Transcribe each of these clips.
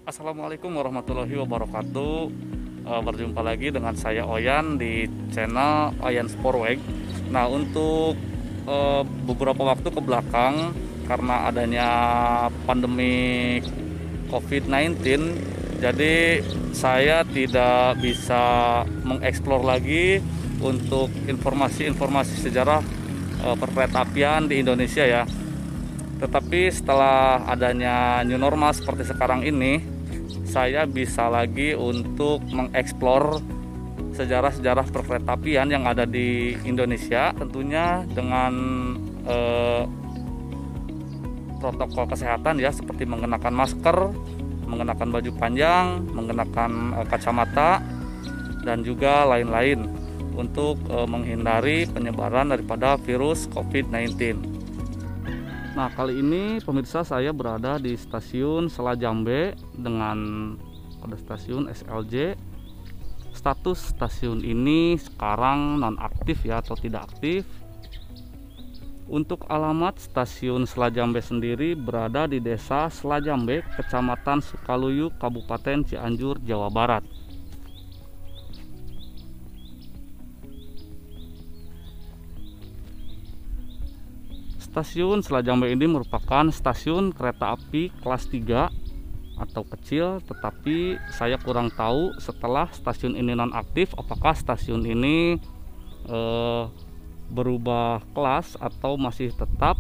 Assalamualaikum warahmatullahi wabarakatuh. Berjumpa lagi dengan saya Oyan di channel Oyan Sportweg. Nah, untuk beberapa waktu ke belakang karena adanya pandemi COVID-19, jadi saya tidak bisa mengeksplor lagi untuk informasi-informasi sejarah perkeretaapian di Indonesia ya. Tetapi setelah adanya new normal seperti sekarang ini, saya bisa lagi untuk mengeksplor sejarah-sejarah perkeretaapian yang ada di Indonesia, tentunya dengan protokol kesehatan ya, seperti mengenakan masker, mengenakan baju panjang, mengenakan kacamata, dan juga lain-lain untuk menghindari penyebaran daripada virus COVID-19. Nah, kali ini pemirsa, saya berada di stasiun Selajambe dengan kode stasiun SLJ. Status stasiun ini sekarang nonaktif ya, atau tidak aktif. Untuk alamat stasiun Selajambe sendiri berada di Desa Selajambe, Kecamatan Sukaluyu, Kabupaten Cianjur, Jawa Barat. Stasiun Selajambe ini merupakan stasiun kereta api kelas 3 atau kecil, tetapi saya kurang tahu setelah stasiun ini nonaktif apakah stasiun ini berubah kelas atau masih tetap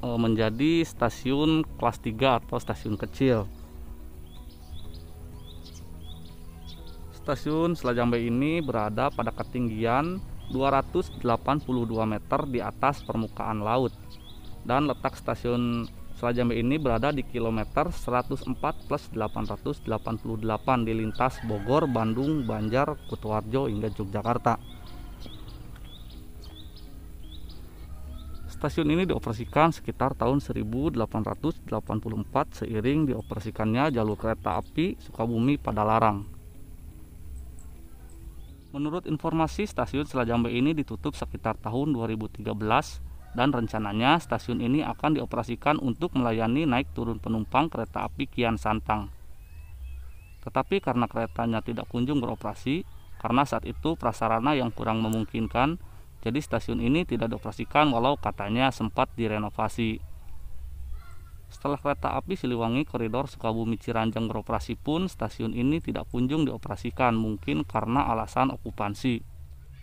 menjadi stasiun kelas 3 atau stasiun kecil. Stasiun Selajambe ini berada pada ketinggian 282 meter di atas permukaan laut, dan letak stasiun Selajambe ini berada di kilometer 104 plus 888 di lintas Bogor, Bandung, Banjar, Kutoarjo hingga Yogyakarta. Stasiun ini dioperasikan sekitar tahun 1884 seiring dioperasikannya jalur kereta api Sukabumi Padalarang. Menurut informasi, stasiun Selajambe ini ditutup sekitar tahun 2013 dan rencananya stasiun ini akan dioperasikan untuk melayani naik turun penumpang kereta api Kian Santang. Tetapi karena keretanya tidak kunjung beroperasi, karena saat itu prasarana yang kurang memungkinkan, jadi stasiun ini tidak dioperasikan walau katanya sempat direnovasi. Setelah kereta api Siliwangi koridor Sukabumi Ciranjang beroperasi pun, stasiun ini tidak kunjung dioperasikan, mungkin karena alasan okupansi.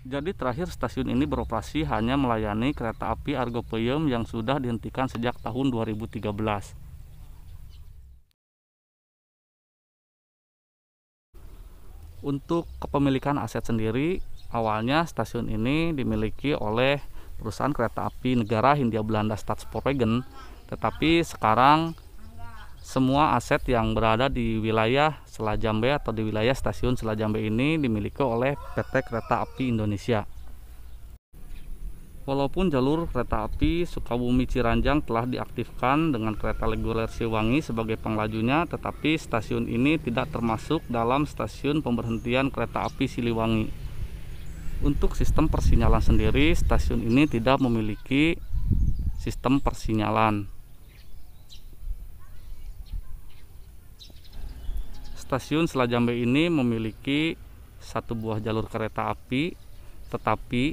Jadi terakhir stasiun ini beroperasi hanya melayani kereta api Argo Peuyeum yang sudah dihentikan sejak tahun 2013. Untuk kepemilikan aset sendiri, awalnya stasiun ini dimiliki oleh perusahaan kereta api negara Hindia Belanda Staatspoorwegen, tetapi sekarang semua aset yang berada di wilayah Selajambe atau di wilayah stasiun Selajambe ini dimiliki oleh PT Kereta Api Indonesia. Walaupun jalur kereta api Sukabumi Ciranjang telah diaktifkan dengan kereta reguler Siliwangi sebagai penglajunya, tetapi stasiun ini tidak termasuk dalam stasiun pemberhentian kereta api Siliwangi. Untuk sistem persinyalan sendiri, stasiun ini tidak memiliki sistem persinyalan. Stasiun Selajambe ini memiliki satu buah jalur kereta api, tetapi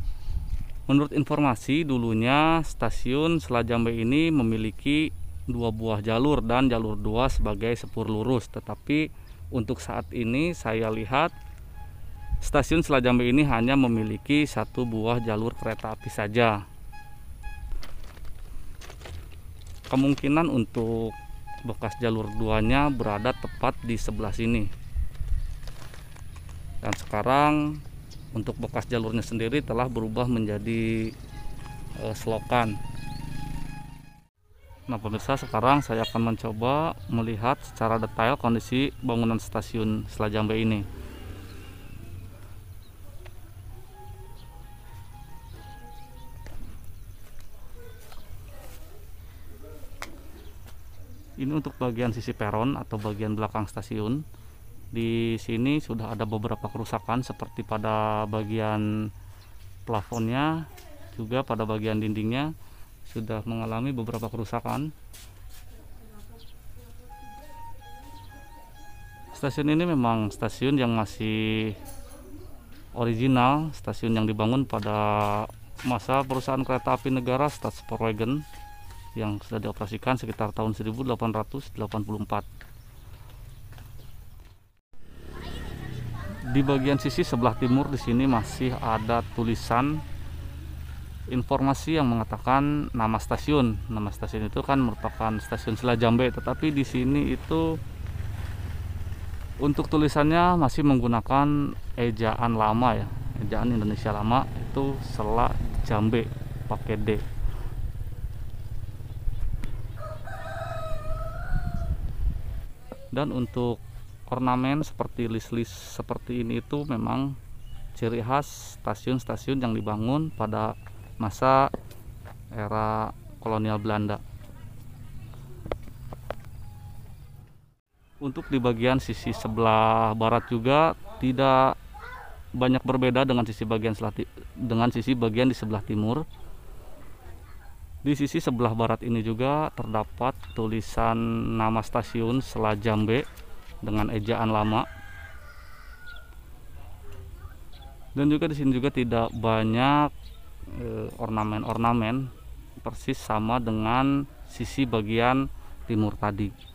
menurut informasi dulunya stasiun Selajambe ini memiliki dua buah jalur dan jalur 2 sebagai sepur lurus. Tetapi untuk saat ini saya lihat stasiun Selajambe ini hanya memiliki satu buah jalur kereta api saja. Kemungkinan untuk bekas jalur 2-nya berada tepat di sebelah sini. Dan sekarang untuk bekas jalurnya sendiri telah berubah menjadi selokan. Nah pemirsa, sekarang saya akan mencoba melihat secara detail kondisi bangunan stasiun Selajambe ini. Ini untuk bagian sisi peron atau bagian belakang stasiun. Di sini sudah ada beberapa kerusakan seperti pada bagian plafonnya, juga pada bagian dindingnya sudah mengalami beberapa kerusakan. Stasiun ini memang stasiun yang masih original, stasiun yang dibangun pada masa perusahaan kereta api negara Staatspoorwegen yang sudah dioperasikan sekitar tahun 1884. Di bagian sisi sebelah timur di sini masih ada tulisan informasi yang mengatakan nama stasiun. Nama stasiun itu kan merupakan stasiun Selajambe, tetapi di sini itu untuk tulisannya masih menggunakan ejaan lama ya, ejaan Indonesia lama, itu Selajambe pakai D. Dan untuk ornamen seperti list-list seperti ini itu memang ciri khas stasiun-stasiun yang dibangun pada masa era kolonial Belanda. Untuk di bagian sisi sebelah barat juga tidak banyak berbeda dengan sisi bagian di sebelah timur. Di sisi sebelah barat ini juga terdapat tulisan nama stasiun Selajambe dengan ejaan lama. Dan juga di sini juga tidak banyak ornamen-ornamen, persis sama dengan sisi bagian timur tadi.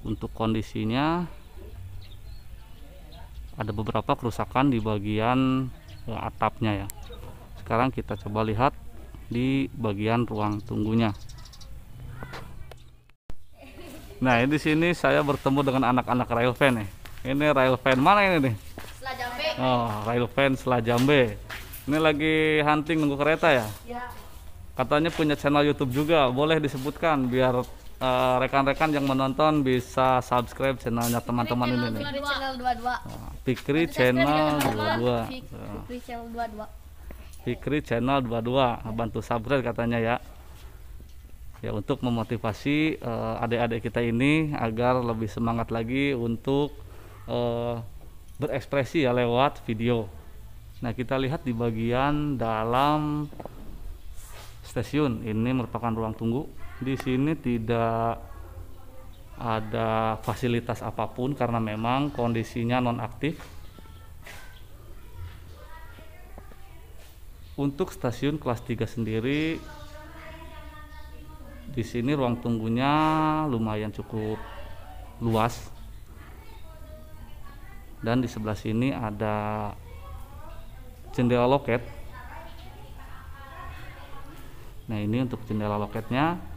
Untuk kondisinya ada beberapa kerusakan di bagian atapnya ya. Sekarang kita coba lihat di bagian ruang tunggunya. Nah, di sini saya bertemu dengan anak-anak railvan nih. Ini railvan mana ini nih? Selajambe. Oh, railvan Selajambe. Ini lagi hunting nunggu kereta ya? Ya. Katanya punya channel YouTube juga, boleh disebutkan biar rekan-rekan yang menonton bisa subscribe channelnya teman-teman ini nih. Fikri channel 22. Fikri channel 22. Fikri channel 22. Fikri channel 22. Bantu subscribe katanya ya. Ya, untuk memotivasi adik-adik kita ini agar lebih semangat lagi untuk berekspresi ya lewat video. Nah, kita lihat di bagian dalam stasiun ini merupakan ruang tunggu. Di sini tidak ada fasilitas apapun karena memang kondisinya nonaktif. Untuk stasiun kelas 3 sendiri, di sini ruang tunggunya lumayan cukup luas. Dan di sebelah sini ada jendela loket. Nah, ini untuk jendela loketnya.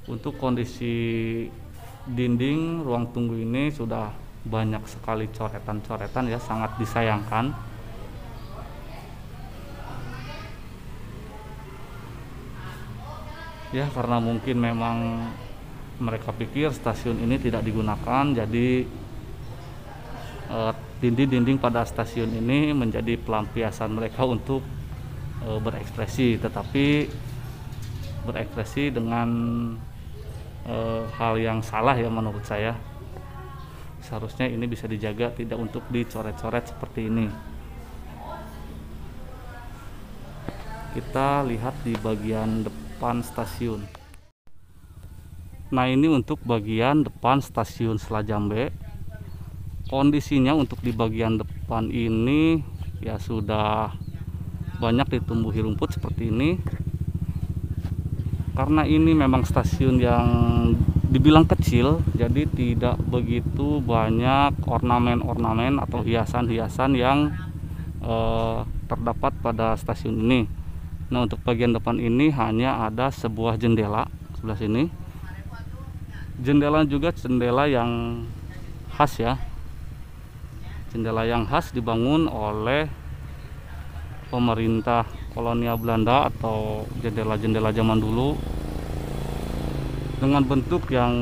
Untuk kondisi dinding ruang tunggu ini sudah banyak sekali coretan-coretan ya, sangat disayangkan. Ya, karena mungkin memang mereka pikir stasiun ini tidak digunakan, jadi dinding-dinding pada stasiun ini menjadi pelampiasan mereka untuk berekspresi, tetapi berekspresi dengan hal yang salah ya menurut saya. Seharusnya ini bisa dijaga, tidak untuk dicoret-coret seperti ini. Kita lihat di bagian depan stasiun. Nah, ini untuk bagian depan stasiun Selajambe. Kondisinya untuk di bagian depan ini ya sudah banyak ditumbuhi rumput seperti ini. Karena ini memang stasiun yang dibilang kecil, jadi tidak begitu banyak ornamen-ornamen atau hiasan-hiasan yang terdapat pada stasiun ini. Nah, untuk bagian depan ini hanya ada sebuah jendela sebelah sini. Jendela juga jendela yang khas ya. Jendela yang khas dibangun oleh pemerintah kolonial Belanda atau jendela-jendela zaman dulu dengan bentuk yang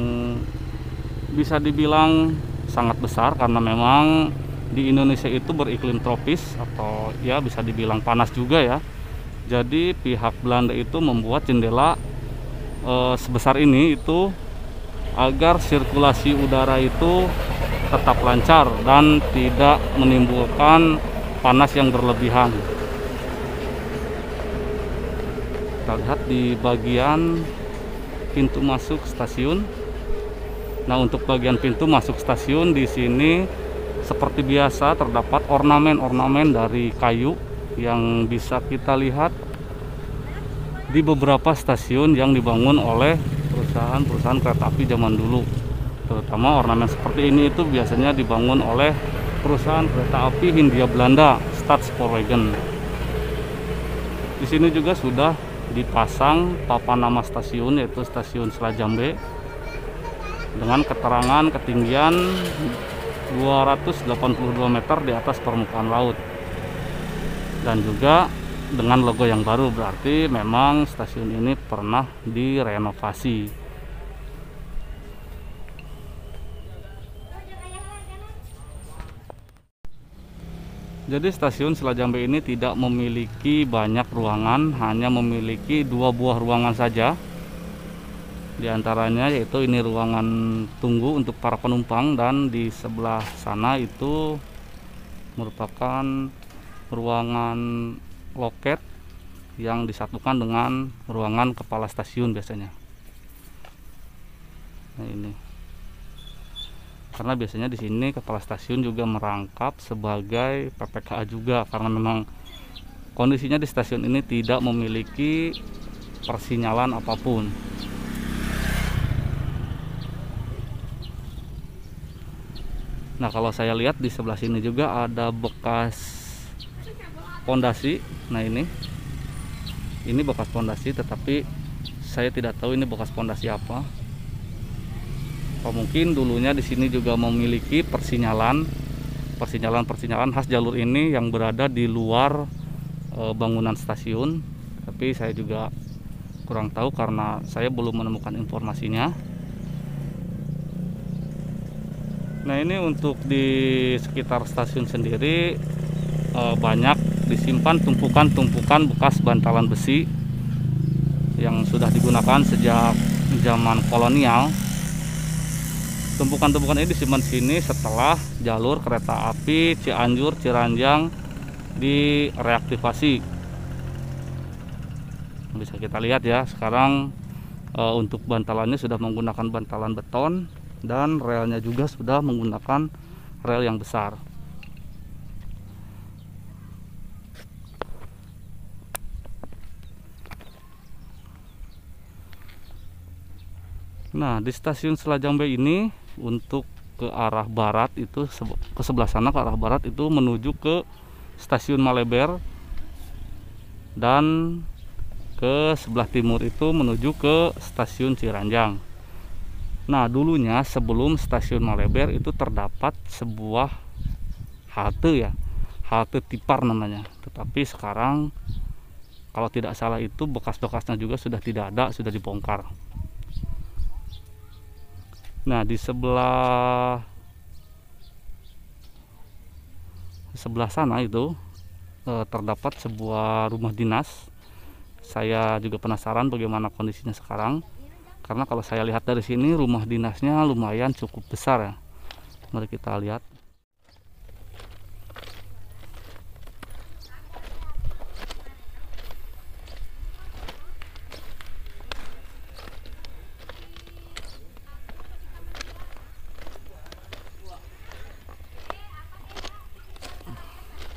bisa dibilang sangat besar karena memang di Indonesia itu beriklim tropis atau ya bisa dibilang panas juga ya. Jadi pihak Belanda itu membuat jendela sebesar ini itu agar sirkulasi udara itu tetap lancar dan tidak menimbulkan panas yang berlebihan. Kita lihat di bagian pintu masuk stasiun. Nah, untuk bagian pintu masuk stasiun di sini seperti biasa terdapat ornamen-ornamen dari kayu yang bisa kita lihat di beberapa stasiun yang dibangun oleh perusahaan-perusahaan kereta api zaman dulu. Terutama ornamen seperti ini itu biasanya dibangun oleh perusahaan kereta api Hindia Belanda, Staatspoorwegen. Di sini juga sudah dipasang papan nama stasiun, yaitu Stasiun Selajambe, dengan keterangan ketinggian 282 meter di atas permukaan laut, dan juga dengan logo yang baru, berarti memang stasiun ini pernah direnovasi. Jadi stasiun Selajambe ini tidak memiliki banyak ruangan, hanya memiliki 2 buah ruangan saja. Di antaranya yaitu ini ruangan tunggu untuk para penumpang, dan di sebelah sana itu merupakan ruangan loket yang disatukan dengan ruangan kepala stasiun biasanya. Nah, ini karena biasanya di sini kepala stasiun juga merangkap sebagai PPKA juga, karena memang kondisinya di stasiun ini tidak memiliki persinyalan apapun. Nah, kalau saya lihat di sebelah sini juga ada bekas pondasi. Nah, ini bekas pondasi, tetapi saya tidak tahu ini bekas pondasi apa. Atau mungkin dulunya di sini juga memiliki persinyalan khas jalur ini yang berada di luar bangunan stasiun, tapi saya juga kurang tahu karena saya belum menemukan informasinya. Nah, ini untuk di sekitar stasiun sendiri banyak disimpan tumpukan-tumpukan bekas bantalan besi yang sudah digunakan sejak zaman kolonial. Tumpukan-tumpukan ini disimpan sini setelah jalur kereta api Cianjur Ciranjang direaktivasi. Bisa kita lihat ya, sekarang untuk bantalannya sudah menggunakan bantalan beton, dan relnya juga sudah menggunakan rel yang besar. Nah, di stasiun Selajambe ini untuk ke arah barat itu, ke sebelah sana ke arah barat itu menuju ke stasiun Maleber, dan ke sebelah timur itu menuju ke stasiun Ciranjang. Nah, dulunya sebelum stasiun Maleber itu terdapat sebuah halte halte Tipar namanya. Tetapi sekarang kalau tidak salah itu bekas-bekasnya juga sudah tidak ada, sudah dibongkar. Nah, di sebelah sana itu terdapat sebuah rumah dinas. Saya juga penasaran bagaimana kondisinya sekarang, karena kalau saya lihat dari sini rumah dinasnya lumayan cukup besar ya. Mari kita lihat.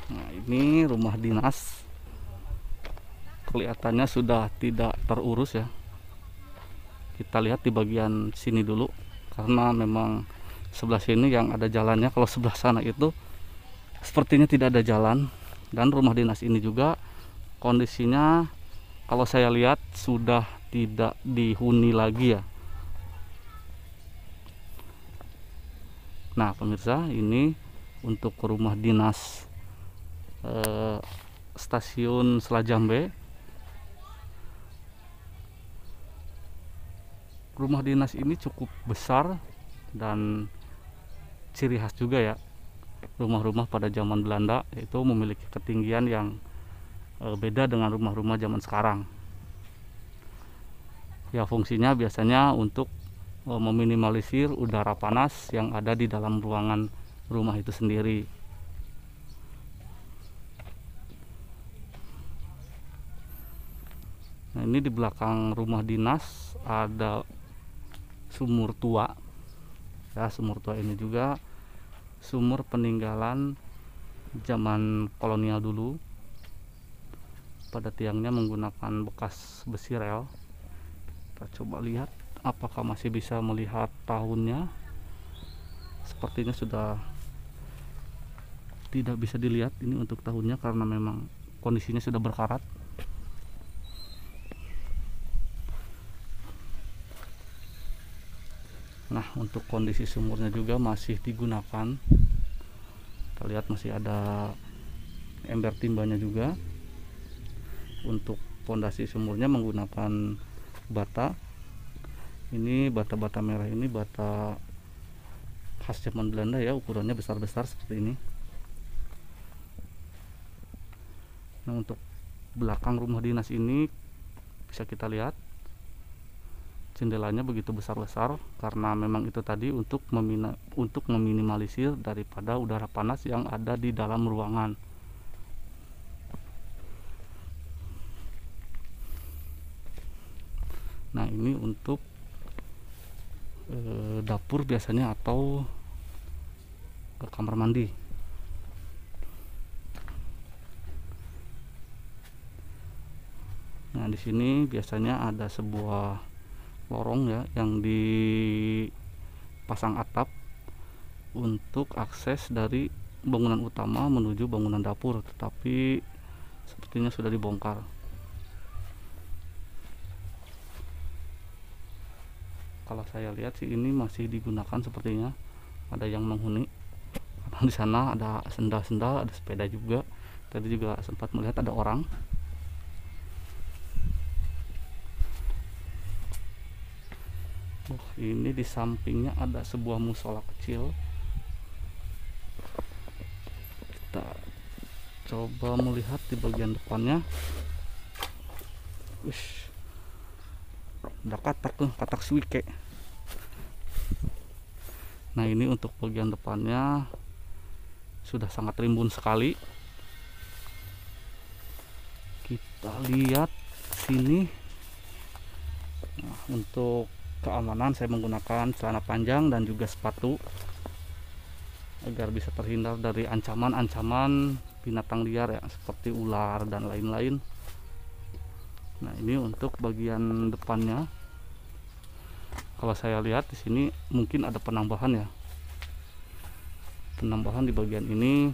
Nah, ini rumah dinas. Kelihatannya sudah tidak terurus ya. Kita lihat di bagian sini dulu, karena memang sebelah sini yang ada jalannya. Kalau sebelah sana itu sepertinya tidak ada jalan. Dan rumah dinas ini juga kondisinya kalau saya lihat sudah tidak dihuni lagi ya. Nah, pemirsa, ini untuk rumah dinas stasiun Selajambe. Rumah dinas ini cukup besar dan ciri khas juga ya. Rumah-rumah pada zaman Belanda itu memiliki ketinggian yang beda dengan rumah-rumah zaman sekarang. Ya, fungsinya biasanya untuk meminimalisir udara panas yang ada di dalam ruangan rumah itu sendiri. Nah, ini di belakang rumah dinas ada sumur tua. Ya, sumur tua ini juga sumur peninggalan zaman kolonial dulu. Pada tiangnya menggunakan bekas besi rel. Kita coba lihat apakah masih bisa melihat tahunnya. Sepertinya sudah tidak bisa dilihat ini untuk tahunnya karena memang kondisinya sudah berkarat. Nah, untuk kondisi sumurnya juga masih digunakan. Kita lihat masih ada ember timbanya juga. Untuk pondasi sumurnya menggunakan bata. Ini bata-bata merah ini bata khas zaman Belanda ya, ukurannya besar-besar seperti ini. Nah, untuk belakang rumah dinas ini bisa kita lihat jendelanya begitu besar-besar karena memang itu tadi untuk meminimalisir daripada udara panas yang ada di dalam ruangan. Nah, ini untuk dapur biasanya atau ke kamar mandi. Nah, di sini biasanya ada sebuah lorong ya yang dipasang atap untuk akses dari bangunan utama menuju bangunan dapur, tetapi sepertinya sudah dibongkar. Kalau saya lihat sih ini masih digunakan sepertinya, ada yang menghuni karena di sana ada sendal-sendal, ada sepeda juga. Tadi juga sempat melihat ada orang. Ini di sampingnya ada sebuah musola kecil. Kita coba melihat di bagian depannya. Wish, ada katak suike. Nah, ini untuk bagian depannya sudah sangat rimbun sekali. Kita lihat sini. Nah, untuk keamanan saya menggunakan celana panjang dan juga sepatu agar bisa terhindar dari ancaman-ancaman binatang liar ya, seperti ular dan lain-lain. Nah, ini untuk bagian depannya. Kalau saya lihat di sini mungkin ada penambahan ya. Penambahan di bagian ini.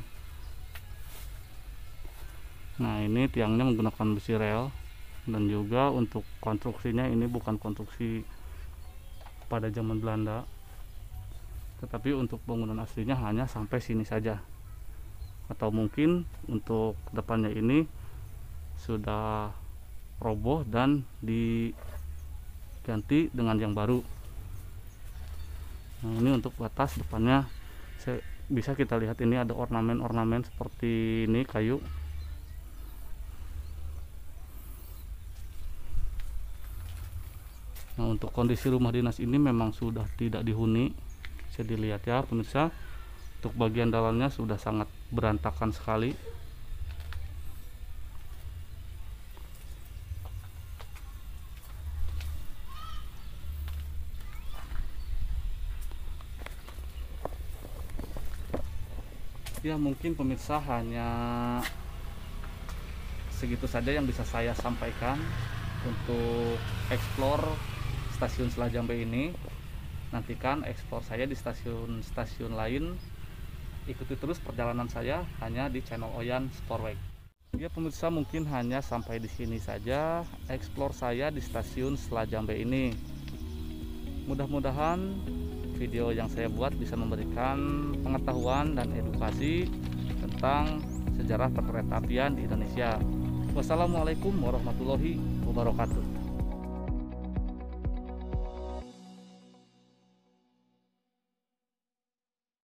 Nah, ini tiangnya menggunakan besi rel dan juga untuk konstruksinya ini bukan konstruksi pada zaman Belanda, tetapi untuk bangunan aslinya hanya sampai sini saja, atau mungkin untuk depannya ini sudah roboh dan diganti dengan yang baru. Nah, ini untuk batas depannya bisa kita lihat ini ada ornamen-ornamen seperti ini kayu. Nah, untuk kondisi rumah dinas ini memang sudah tidak dihuni. Bisa dilihat ya pemirsa, untuk bagian dalamnya sudah sangat berantakan sekali. Ya, mungkin pemirsa hanya segitu saja yang bisa saya sampaikan untuk explore stasiun Selah Jambe ini. Nantikan explore saya di stasiun-stasiun lain. Ikuti terus perjalanan saya hanya di channel Oyan Sportweg. Ya pemirsa, mungkin hanya sampai di sini saja explore saya di stasiun Selah Jambe ini. Mudah-mudahan video yang saya buat bisa memberikan pengetahuan dan edukasi tentang sejarah perkeretaapian di Indonesia. Wassalamualaikum warahmatullahi wabarakatuh.